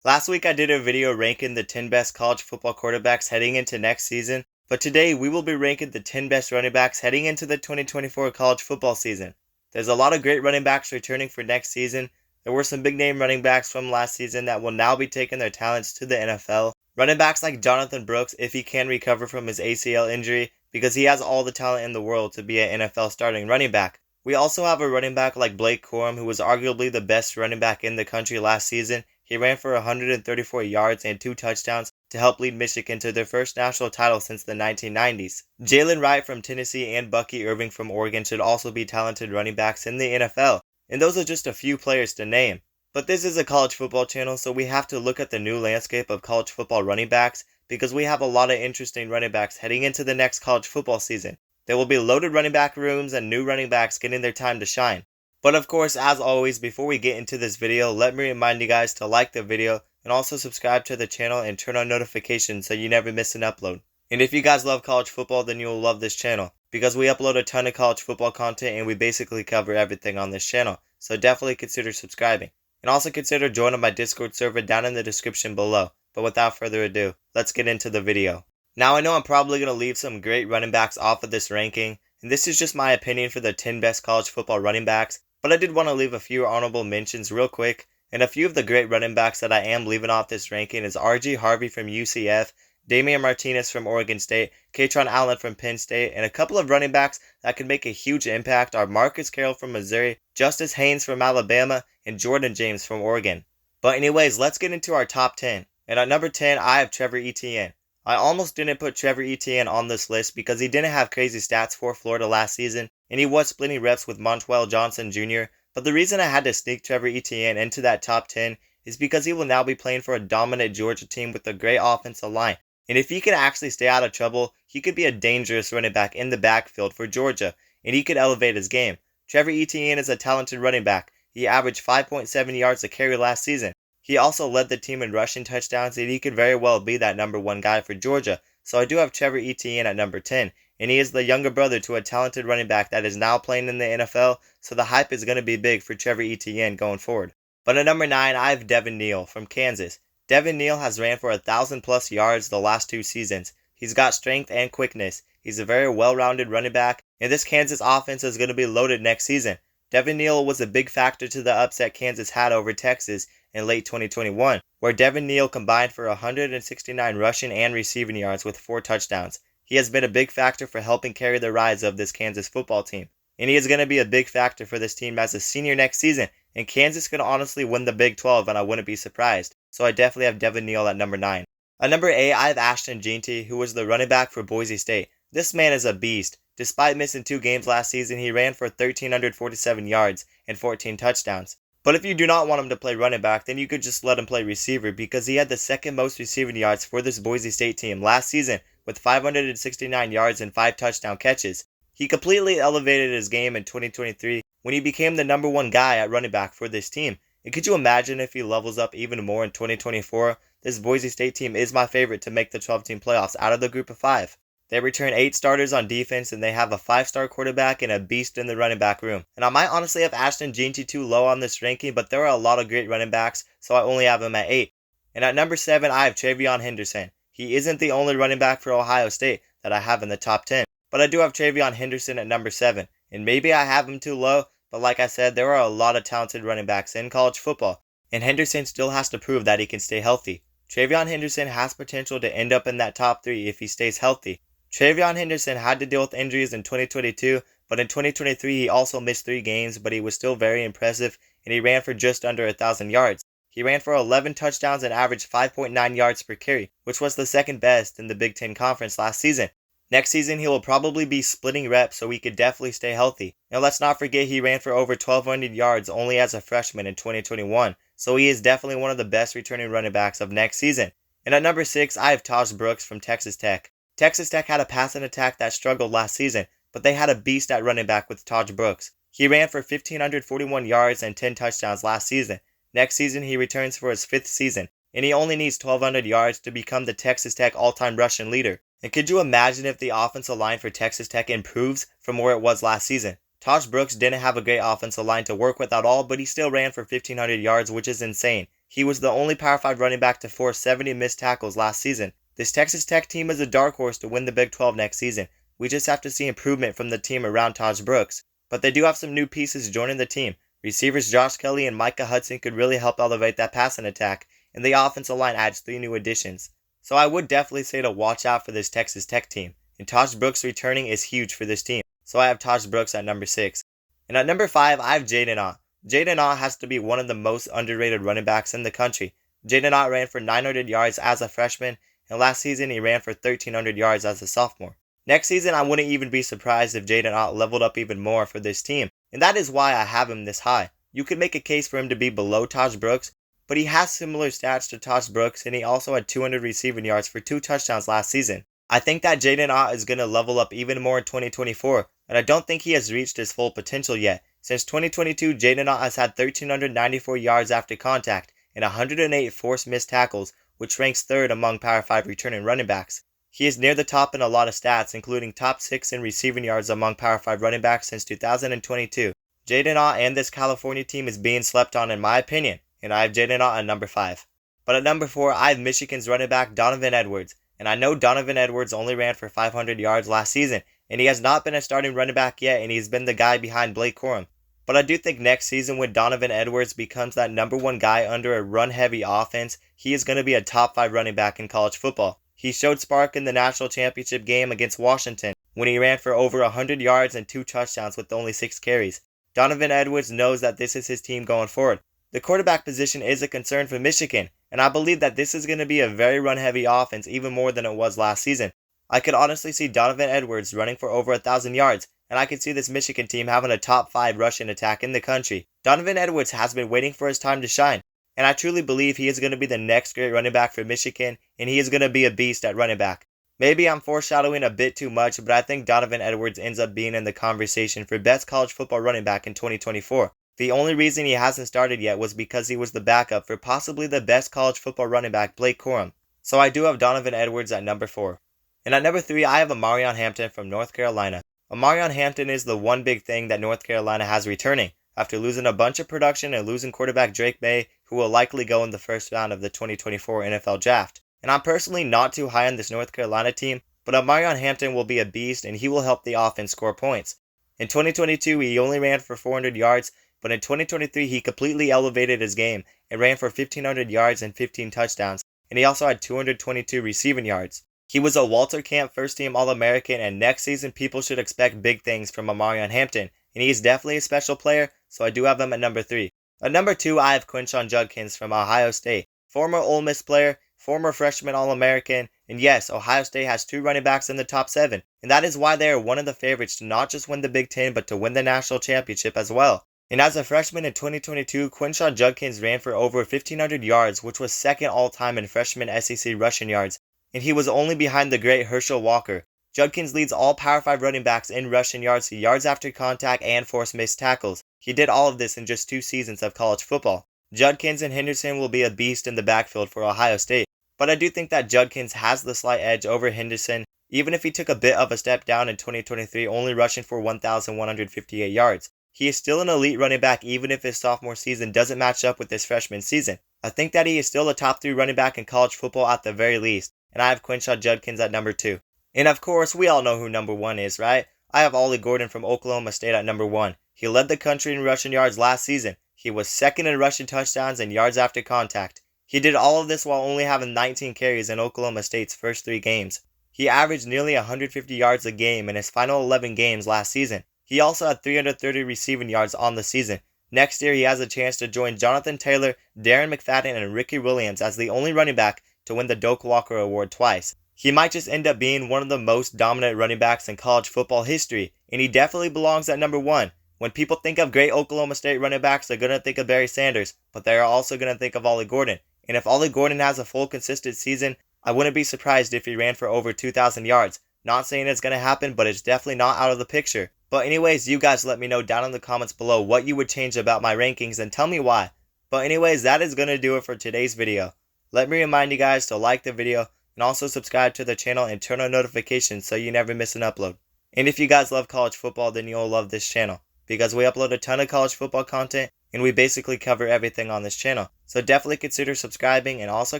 Last week I did a video ranking the 10 best college football quarterbacks heading into next season, but today we will be ranking the 10 best running backs heading into the 2024 college football season. There's a lot of great running backs returning for next season. There were some big name running backs from last season that will now be taking their talents to the NFL. Running backs like Donovan Brooks, if he can recover from his ACL injury, because he has all the talent in the world to be an NFL starting running back. We also have a running back like Blake Corum, who was arguably the best running back in the country last season. He ran for 134 yards and 2 touchdowns to help lead Michigan to their first national title since the 1990s. Jalen Wright from Tennessee and Bucky Irving from Oregon should also be talented running backs in the NFL, and those are just a few players to name. But this is a college football channel, so we have to look at the new landscape of college football running backs because we have a lot of interesting running backs heading into the next college football season. There will be loaded running back rooms and new running backs getting their time to shine. But of course, as always, before we get into this video, let me remind you guys to like the video and also subscribe to the channel and turn on notifications so you never miss an upload. And if you guys love college football, then you will love this channel because we upload a ton of college football content and we basically cover everything on this channel. So definitely consider subscribing. And also consider joining my Discord server down in the description below. But without further ado, let's get into the video. Now I know I'm probably going to leave some great running backs off of this ranking, and this is just my opinion for the 10 best college football running backs, but I did want to leave a few honorable mentions real quick, and a few of the great running backs that I am leaving off this ranking is R.G. Harvey from UCF, Damian Martinez from Oregon State, Katron Allen from Penn State, and a couple of running backs that could make a huge impact are Marcus Carroll from Missouri, Justice Haynes from Alabama, and Jordan James from Oregon. But anyways, let's get into our top 10. And at number 10, I have Trevor Etienne. I almost didn't put Trevor Etienne on this list because he didn't have crazy stats for Florida last season, and he was splitting reps with Montrell Johnson Jr., but the reason I had to sneak Trevor Etienne into that top 10 is because he will now be playing for a dominant Georgia team with a great offensive line, and if he can actually stay out of trouble, he could be a dangerous running back in the backfield for Georgia, and he could elevate his game. Trevor Etienne is a talented running back. He averaged 5.7 yards a carry last season. He also led the team in rushing touchdowns, and he could very well be that number 1 guy for Georgia. So I do have Trevor Etienne at number 10, and he is the younger brother to a talented running back that is now playing in the NFL, so the hype is going to be big for Trevor Etienne going forward. But at number 9, I have Devon Neil from Kansas. Devon Neil has ran for 1,000 plus yards the last 2 seasons. He's got strength and quickness. He's a very well-rounded running back, and this Kansas offense is going to be loaded next season. Devon Neil was a big factor to the upset Kansas had over Texas in late 2021, where Devon Neil combined for 169 rushing and receiving yards with 4 touchdowns. He has been a big factor for helping carry the rise of this Kansas football team, and he is going to be a big factor for this team as a senior next season, and Kansas could honestly win the Big 12 and I wouldn't be surprised, so I definitely have Devon Neil at number 9. At number 8, I have Ashton Jeanty, who was the running back for Boise State. This man is a beast. Despite missing 2 games last season, he ran for 1,347 yards and 14 touchdowns. But if you do not want him to play running back, then you could just let him play receiver because he had the second most receiving yards for this Boise State team last season with 569 yards and 5 touchdown catches. He completely elevated his game in 2023 when he became the number 1 guy at running back for this team. And could you imagine if he levels up even more in 2024? This Boise State team is my favorite to make the 12-team playoffs out of the group of 5. They return 8 starters on defense, and they have a 5-star quarterback and a beast in the running back room. And I might honestly have Ashton Jeanty too low on this ranking, but there are a lot of great running backs, so I only have him at 8. And at number 7, I have Trayon Henderson. He isn't the only running back for Ohio State that I have in the top 10, but I do have Trayon Henderson at number 7. And maybe I have him too low, but like I said, there are a lot of talented running backs in college football, and Henderson still has to prove that he can stay healthy. Trayon Henderson has potential to end up in that top 3 if he stays healthy. Trayon Henderson had to deal with injuries in 2022, but in 2023 he also missed 3 games, but he was still very impressive, and he ran for just under 1,000 yards. He ran for 11 touchdowns and averaged 5.9 yards per carry, which was the second best in the Big Ten Conference last season. Next season he will probably be splitting reps, so he could definitely stay healthy. And let's not forget he ran for over 1,200 yards only as a freshman in 2021, so he is definitely one of the best returning running backs of next season. And at number 6, I have Tosha Brooks from Texas Tech. Texas Tech had a passing attack that struggled last season, but they had a beast at running back with Tosha Brooks. He ran for 1,541 yards and 10 touchdowns last season. Next season he returns for his 5th season, and he only needs 1,200 yards to become the Texas Tech all-time rushing leader. And could you imagine if the offensive line for Texas Tech improves from where it was last season? Tosha Brooks didn't have a great offensive line to work with at all, but he still ran for 1,500 yards, which is insane. He was the only Power 5 running back to force 70 missed tackles last season. This Texas Tech team is a dark horse to win the Big 12 next season. We just have to see improvement from the team around Tosha Brooks. But they do have some new pieces joining the team. Receivers Josh Kelly and Micah Hudson could really help elevate that passing attack, and the offensive line adds 3 new additions. So I would definitely say to watch out for this Texas Tech team. And Tosha Brooks returning is huge for this team. So I have Tosha Brooks at number 6. And at number 5, I have Jayden A. Jayden A has to be one of the most underrated running backs in the country. Jayden A ran for 900 yards as a freshman, and last season he ran for 1,300 yards as a sophomore. Next season, I wouldn't even be surprised if Jayden A leveled up even more for this team, and that is why I have him this high. You could make a case for him to be below Tosha Brooks, but he has similar stats to Tosha Brooks, and he also had 200 receiving yards for 2 touchdowns last season. I think that Jayden A is going to level up even more in 2024, and I don't think he has reached his full potential yet. Since 2022, Jayden A has had 1,394 yards after contact and 108 forced missed tackles, which ranks 3rd among Power 5 returning running backs. He is near the top in a lot of stats, including top 6 in receiving yards among Power 5 running backs since 2022. Jayden A and this California team is being slept on in my opinion, and I have Jayden A at number 5. But at number 4, I have Michigan's running back Donovan Edwards, and I know Donovan Edwards only ran for 500 yards last season, and he has not been a starting running back yet, and he's been the guy behind Blake Corum. But I do think next season when Donovan Edwards becomes that number 1 guy under a run-heavy offense, he is going to be a top 5 running back in college football. He showed spark in the national championship game against Washington when he ran for over 100 yards and 2 touchdowns with only 6 carries. Donovan Edwards knows that this is his team going forward. The quarterback position is a concern for Michigan, and I believe that this is going to be a very run-heavy offense even more than it was last season. I could honestly see Donovan Edwards running for over 1,000 yards, and I could see this Michigan team having a top 5 rushing attack in the country. Donovan Edwards has been waiting for his time to shine, and I truly believe he is going to be the next great running back for Michigan, and he is going to be a beast at running back. Maybe I'm foreshadowing a bit too much, but I think Donovan Edwards ends up being in the conversation for best college football running back in 2024. The only reason he hasn't started yet was because he was the backup for possibly the best college football running back, Blake Corum. So I do have Donovan Edwards at number 4. And at number 3, I have Ammar Hampton from North Carolina. Ammar Hampton is the one big thing that North Carolina has returning, after losing a bunch of production and losing quarterback Drake May, who will likely go in the first round of the 2024 NFL Draft. And I'm personally not too high on this North Carolina team, but Ammar Hampton will be a beast and he will help the offense score points. In 2022, he only ran for 400 yards, but in 2023, he completely elevated his game and ran for 1,500 yards and 15 touchdowns, and he also had 222 receiving yards. He was a Walter Camp first-team All-American, and next season people should expect big things from Ammar Hampton, and he is definitely a special player, so I do have him at number 3. At number 2, I have Quinshon Judkins from Ohio State, former Ole Miss player, former freshman All-American, and yes, Ohio State has 2 running backs in the top 7, and that is why they are one of the favorites to not just win the Big Ten, but to win the national championship as well. And as a freshman in 2022, Quinshon Judkins ran for over 1,500 yards, which was second all-time in freshman SEC rushing yards, and he was only behind the great Herschel Walker. Judkins leads all Power 5 running backs in rushing yards, yards after contact, and forced missed tackles. He did all of this in just 2 seasons of college football. Judkins and Henderson will be a beast in the backfield for Ohio State, but I do think that Judkins has the slight edge over Henderson, even if he took a bit of a step down in 2023, only rushing for 1,158 yards. He is still an elite running back even if his sophomore season doesn't match up with his freshman season. I think that he is still a top 3 running back in college football at the very least, and I have Quinshon Judkins at number 2. And of course, we all know who number 1 is, right? I have Oli Gordon from Oklahoma State at number 1. He led the country in rushing yards last season. He was second in rushing touchdowns and yards after contact. He did all of this while only having 19 carries in Oklahoma State's first 3 games. He averaged nearly 150 yards a game in his final 11 games last season. He also had 330 receiving yards on the season. Next year, he has a chance to join Jonathan Taylor, Darren McFadden, and Ricky Williams as the only running back to win the Doak Walker Award twice. He might just end up being one of the most dominant running backs in college football history, and he definitely belongs at number 1. When people think of great Oklahoma State running backs, they're going to think of Barry Sanders, but they are also going to think of Oli Gordon. And if Oli Gordon has a full consistent season, I wouldn't be surprised if he ran for over 2,000 yards. Not saying it's going to happen, but it's definitely not out of the picture. But anyways, you guys let me know down in the comments below what you would change about my rankings and tell me why. But anyways, that is going to do it for today's video. Let me remind you guys to like the video and also subscribe to the channel and turn on notifications so you never miss an upload. And if you guys love college football, then you'll love this channel, because we upload a ton of college football content and we basically cover everything on this channel. So definitely consider subscribing and also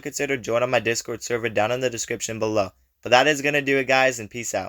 consider joining my Discord server down in the description below. But that is going to do it, guys, and peace out.